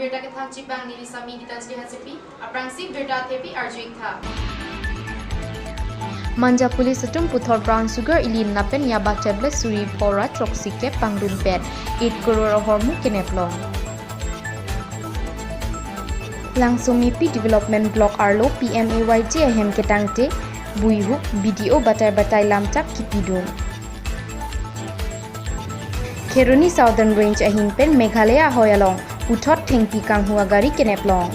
berita ke thang cipang ni sami kita lihat sepi aprang si berita tepi arjuik tha Manja Police Atum Puthor Brown Sugar Ilin Napen Yaba Tablet Suri Pora Troxike Pangdun Pet 8 crore hormu keneplong Langsung MIPI Development Block Arlo PMAYJ Ahem Ketangte Buihu Video Batai Lamtak Kipidum Keruni Southern Range Ahin Pen Meghalaya Hoyalong Puthot Thengpi Kanghua Gari Keneplong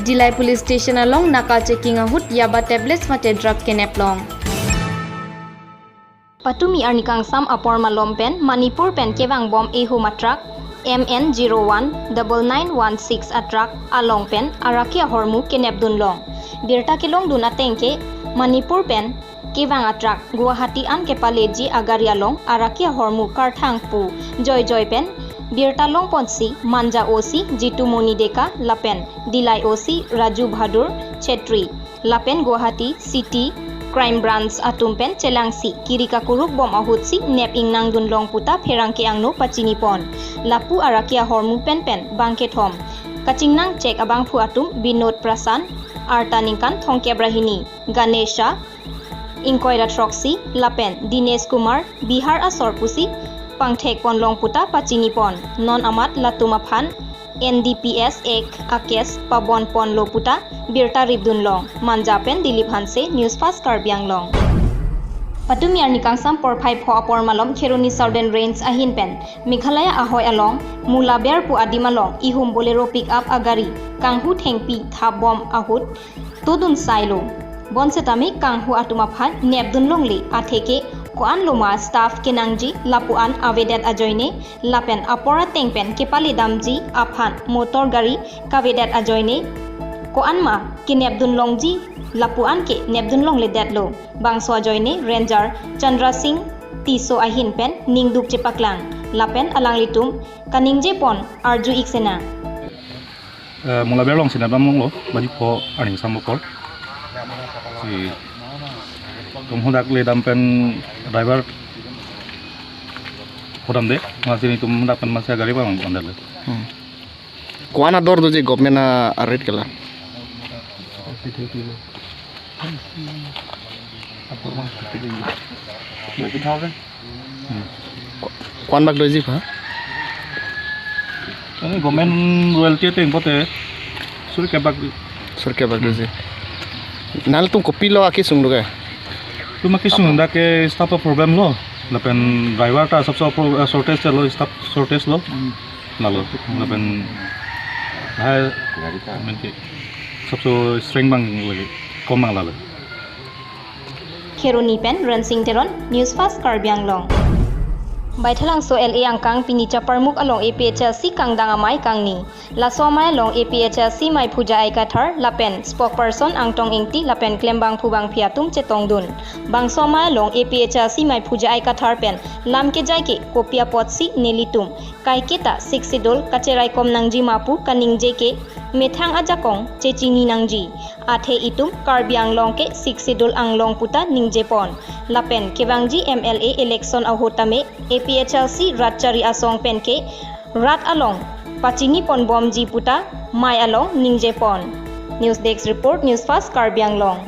Dilai Police Station along naka checking ahut yaba tablets mate drug keneplong Patumi arnikang sam apor malom pen Manipur pen kevang bom ehu matrak MN019916 atrak along pen arakia hormu kenepdun long birta kilong duna tengke Manipur pen kevang atrak Guwahati an kepaleji agaria long arakia hormu karthang pu joy pen Birta long ponsi Manja OC Jitu Moni Deka Lapen Dilai OC Raju Bhadur Chetri Lapen Guwahati City Crime Branch Atumpen Chelangsi Kirika Kuruk Bom Ahutsi Nep Ingnang Dunlong Puta Pherangke Angno Pachinipon Lapu Arakia Hormu Pen Bangket Hom Kachingnang Cek Abang Pu Atum Binod Prasan Artaningkan Thongke Brahini Ganesha Inkoira Troxy Lapen Dinesh Kumar Bihar Asor Pusi Pangthek Ponlong Puta Pachinipon Non Amat Latumaphan NDPS Ek Akes Pabon Ponlo Puta Birta Ribdunlong Manjapen Dilip Hanse Newsfast Karbi Anglong Patumi arnikang sam por 5 ho apor malom Keruni Southern Range Ahin Pen Meghalaya Ahoy along Mulaber pu adimalong Ihum Bolero pick up agari Kanghu Thengpi Thabom Ahut Tudun Sailo Bonsetami Kanghu Atumaphan Nebdunlong li Atheke Koan loma staff kenangji lapuan avedat ajoine lapen apora tengpen kepali damji aphan motor gari kavedat ajoine koan ma kinebdun longji lapuan ke nebdun long le datlo bangso ajoine ranger Chandra Singh tiso ahin pen ningduk chepaklang lapen alang litum kaningje pon arju iksena mula berlong sina bamong lo baju po aning samokol si tumhudak le dampen driver hodam de masini tumhudak pen masya gari bang andal kuana dor doje government na arret kala kuan bak doji pha ini government royalty te impote surke bak doji nal tum kopi lo aki sung loge tu makisung da ke staff problem lo lapen driver ta sabse shortage lo staff shortage lo nalo lapen hai menke sabse strength bang lagi kom bang lalo Keruni Pen Ransing Teron Newsfast Karbi Anglong Baithalang so LA angkang pinicha parmuk along APHLC kang dangamai kang ni lasomai along APHLC mai puja ai kathar lapen spokesperson angtong ingti lapen klembang phubang phiatum chetong dun bangsomai along APHLC mai puja ai kathar pen lamke jaike kopia potsi nelitum kaiketa siksidol kacherai kom nangji mapu kaningje ke methang ajakong chechini nangji athe itum Karbi Anglong ke siksidol anglong puta ningje pon lapen kebangji MLA election ahotame APHLC Ratchari Asong Penke Rat Along Pachini Pon Bomji Puta Mai Along Ningje Pon News Desk Report Newsfast Karbi Anglong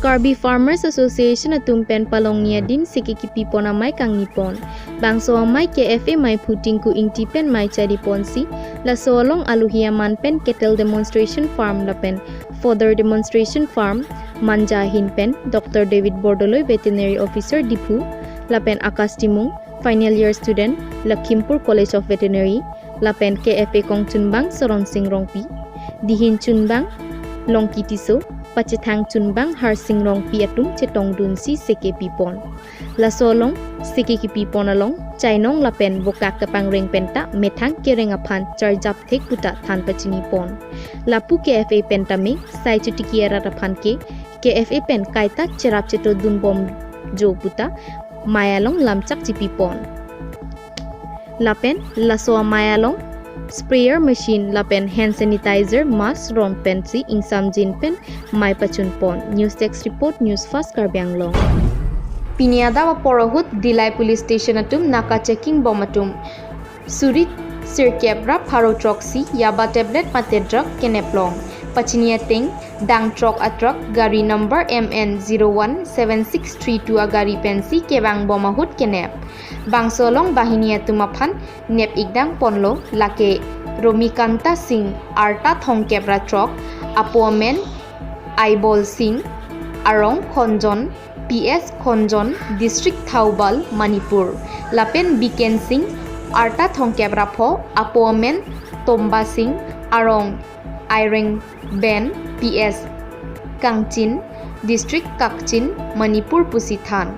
Karbi Farmers Association atum pen palongnia din sikikipi pona mai kang nipon bangso mai KFA mai puting ku ingti pen mai chadi ponsi la solong aluhia man pen cattle demonstration farm la pen further demonstration farm Manja Hin pen Dr. David Bordoloy veterinary officer Dipu Lapen Akas Timung, final year student, Lakhimpur College of Veterinary, Lapen KFA Kong Chunbang, Soron Singh Rongpi, Dihin Chunbang, Longki Tiso, Pachethang Chunbang, Har Singh Rongpi Atum, Chetong Dunsi, Seke Pipon. La Solong, Seke Pipon along, Chainong Lapen, Vokak Kapang Ring Penta, Methang Kereng Apan, Charjap Tek Puta, Than Pachini Pon. Lapu KFA Pentame, Sai Chutikiera Rapanke, KFA Pen Kaita, Cherap Cheto Dunbom Jo Puta, Mayalong lamchak chipipon lapen lasoa mayalong sprayer machine lapen hand sanitizer mask rom pensi ingsam jin pen mai pachun pon news text report Newsfast Karbi Anglong Piniada wa porohut Dilai police station atum naka checking bom atum Surit sirkebra pharo troksi yaba tablet mate drug keneplong. Pachinia ting dang trok atrak gari number MN017632 agari pensi kebang bomahut kenep. Bang solong bahinia tumaphan nep igdang ponlo lake Romikanta Singh Arta Thongkebra Trok Apomen Aibol Singh Arong Khonjon PS Khonjon District Thaubal Manipur Lapen Biken Singh Arta Thongkebra Pho Apomen Tomba Singh Arong Ireng Ben PS Kangchin District Kakchin Manipur Pusithan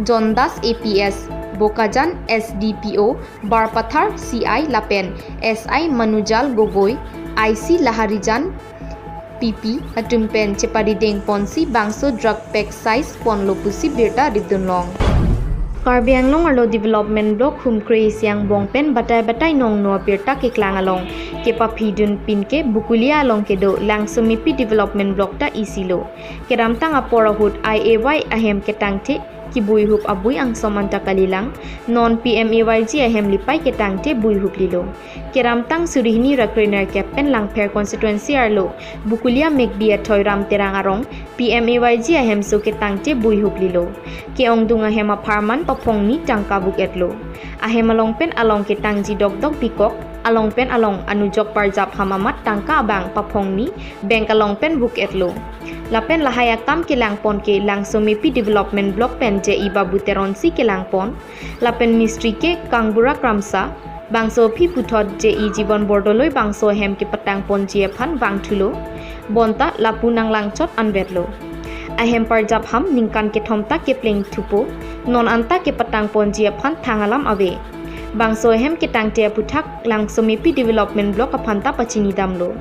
Jondas APS Bokajan SDPO Barpathar CI Lapen SI Manujal Gogoi IC Laharijan PP Atumpen Cheparideng Ponsi Bangso Drug Pack Size Ponlo Pusi Birta Ridunlong Karbi Anglong Arlo Development Block Humkre Siang Bongpen Batai Nong Noa Birta ke Klangalong Kepa Pidun Pinke Bukulia Along Kedo Langsumipi Development Block ta Isilo Keramtang Aporahut IAY Ahem Ketangte Kibui hup abui ang somanta kalilang non PMEYG ahem lipai ketangte bui hup lilo keramtang surihni rakriner kepen langper constituency arlo bukulia mekbia thoiram terang arong PMEYG ahem so ketangte bui hup lilo keong dunga hema parman papongni tangka buk etlo ahem alongpen along ketangji dogdog pikok alongpen along anujok parjap hamamat tangka abang papongni bank alongpen buk etlo Lapen lahayakam ke langpon ke langsomipi development block pen je iba buteronsi ke langpon lapen mistri ke kangbura kramsa bangso pi puthot je I jibon bordoloi bangso hem ke patang pon je phan bangthulo bonta lapunang langchot anvetlo ahem parjap ham ningkan ke thomta ke pleng thupo non anta ke patang pon je phan thangalam ave bangso hem ke tangte puthak langsomipi development block aphanta pachini damlo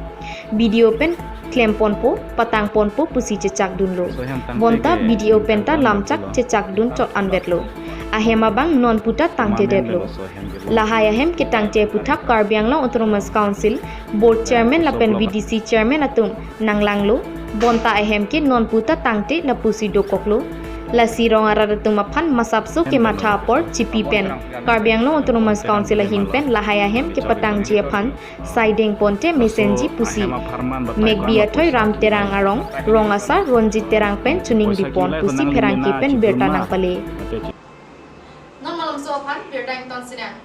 video pen Klem ponpo, patang ponpo pusi cecak dunlo. Bonta video penta lamcak cecak dun cot anvetlo. Ahema bang non puta tangte deblo. Lahaya hem ke tangte putak Karbi Anglong Autonomous Council, Board Chairman lapen BDC Chairman atum nanglanglo. Bonta ahem ke non puta tangte la pusi dokoklo. La sirong aradatung mapan masapso ke mata por cipi pen. Karbi Anglong Autonomous Council ahin pen lahaya hem ke patang jiapan siding ponte mesenji pusi. Megbia toy ram terang arong rongasa ronjit terang pen tuning dipon pusi perangki pen berta nang pale. Non malam sopan berta yang ton sidang.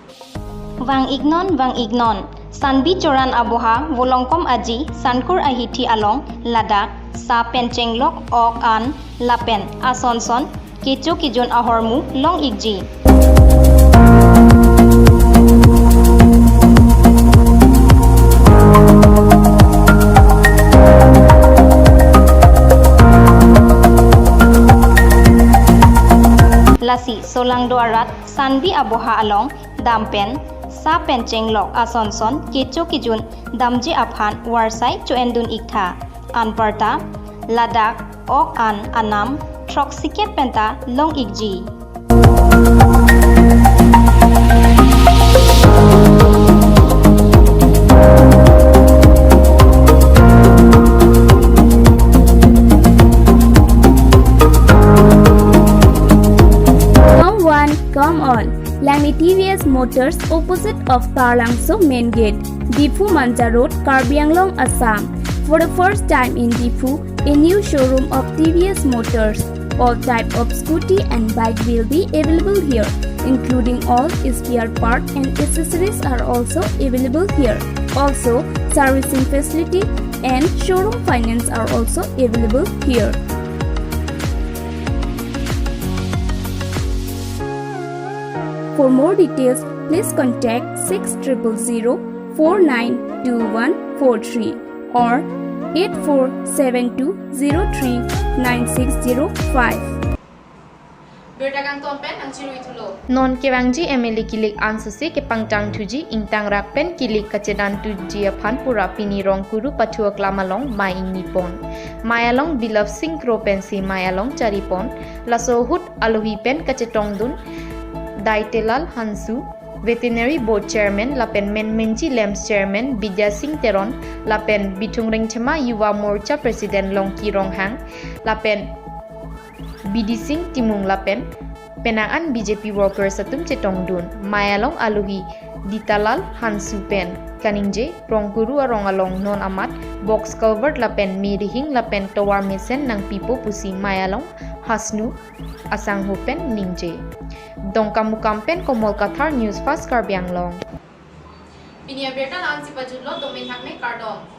Wang ignon sanbi coran aboha volongkom aji sankur ahiti along ladak sa pencenglok ok an lapen asonson kecho kijon ahormu long igji lasi solangdo arat sanbi aboha along dampen sa pencenglok asonson kecho kijun damji aphan warsai choendun ikha anparta ladak ok an anam troksike penta long igji Come on, Langli TVS Motors opposite of Parlangso Main Gate, Difu Manja Road, Karbi Anglong, Assam. For the first time in Difu, a new showroom of TVS Motors. All type of scooty and bike will be available here, including all spare parts and accessories are also available here. Also, servicing facility and showroom finance are also available here. For more details, please contact 6000492143 or 8472039605. Berta kang ton pen ang ciru itulo. Non kewangji emeli kilik ansuse ke pangtang tuji ingtang rakpen kilik kacedan tuji aphan pura pini rong kuru patua klamalong mai ing nipon mayalong bilaf sing kropensi mayalong caripon laso hut alohi pen kacetong dun Daitelal Hansu, Veterinary Board Chairman, Lapen Menmenji Lems Chairman, Bidya Singh Teron, Lapen Bitungreng Chama Yuwa Morcha President Longki Ronghang, Lapen Bidi Singh Timung Lapen, Penangan BJP workers satum cetong dun. Mayalong aluhi ditalal hansu pen. Kaningje prongkuru arongalong non amat box covered lapen mirihing lapen towar mesen nang pipo pusi mayalong hasnu asang hupen ningje. Dongkamukampen komol kathar Newsfast Karbi Anglong. Pinia berta lang si pajudlo domain hakne kardom.